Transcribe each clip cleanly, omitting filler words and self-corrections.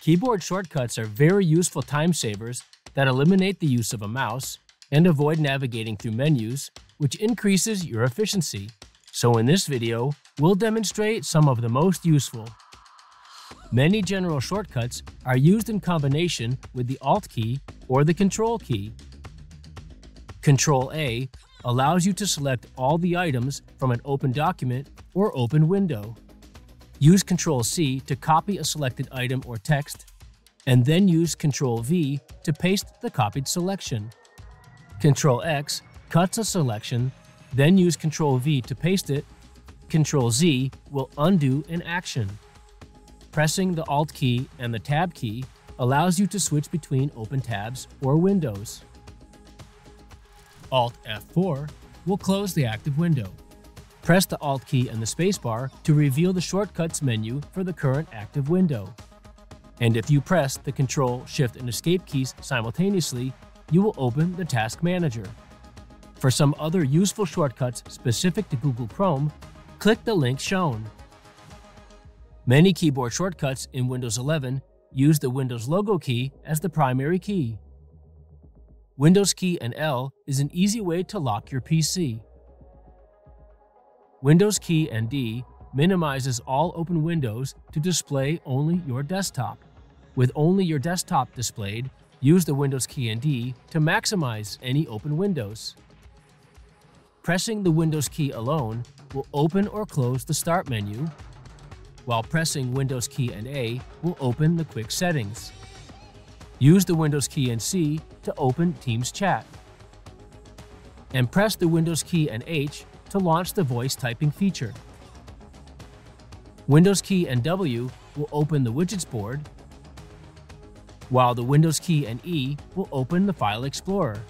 Keyboard shortcuts are very useful time savers that eliminate the use of a mouse and avoid navigating through menus, which increases your efficiency. So in this video, we'll demonstrate some of the most useful. Many general shortcuts are used in combination with the Alt key or the Control key. Control A allows you to select all the items from an open document or open window. Use Ctrl C to copy a selected item or text, and then use Ctrl V to paste the copied selection. Ctrl X cuts a selection, then use Ctrl V to paste it. Ctrl Z will undo an action. Pressing the Alt key and the Tab key allows you to switch between open tabs or windows. Alt F4 will close the active window. Press the Alt key and the spacebar to reveal the shortcuts menu for the current active window. And if you press the Ctrl, Shift, and Escape keys simultaneously, you will open the Task Manager. For some other useful shortcuts specific to Google Chrome, click the link shown. Many keyboard shortcuts in Windows 11 use the Windows logo key as the primary key. Windows key and L is an easy way to lock your PC. Windows key and D minimizes all open windows to display only your desktop. With only your desktop displayed, use the Windows key and D to maximize any open windows. Pressing the Windows key alone will open or close the Start menu, while pressing Windows key and A will open the quick settings. Use the Windows key and C to open Teams chat. And press the Windows key and H to launch the voice typing feature. Windows key and W will open the Widgets board, while the Windows key and E will open the File Explorer.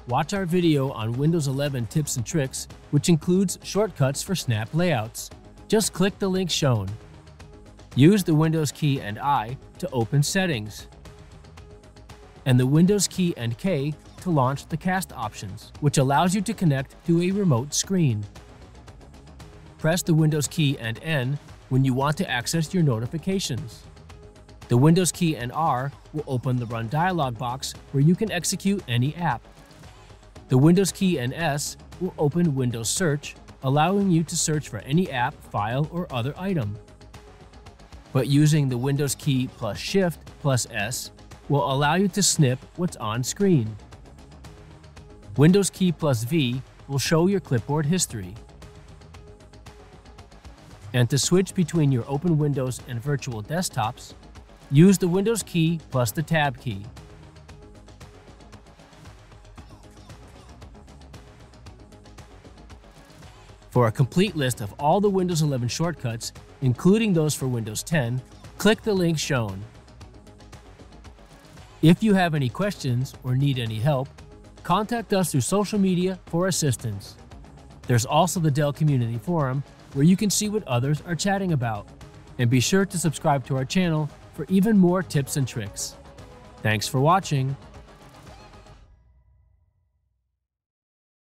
Watch our video on Windows 11 tips and tricks, which includes shortcuts for snap layouts. Just click the link shown. Use the Windows key and I to open Settings, and the Windows key and K to launch the cast options, which allows you to connect to a remote screen. Press the Windows key and N when you want to access your notifications. The Windows key and R will open the Run dialog box where you can execute any app. The Windows key and S will open Windows Search, allowing you to search for any app, file, or other item. But using the Windows key plus Shift plus S will allow you to snip what's on screen. Windows key plus V will show your clipboard history. And to switch between your open windows and virtual desktops, use the Windows key plus the Tab key. For a complete list of all the Windows 11 shortcuts, including those for Windows 10, click the link shown. If you have any questions or need any help, contact us through social media for assistance. There's also the Dell Community Forum, where you can see what others are chatting about. And be sure to subscribe to our channel for even more tips and tricks. Thanks for watching.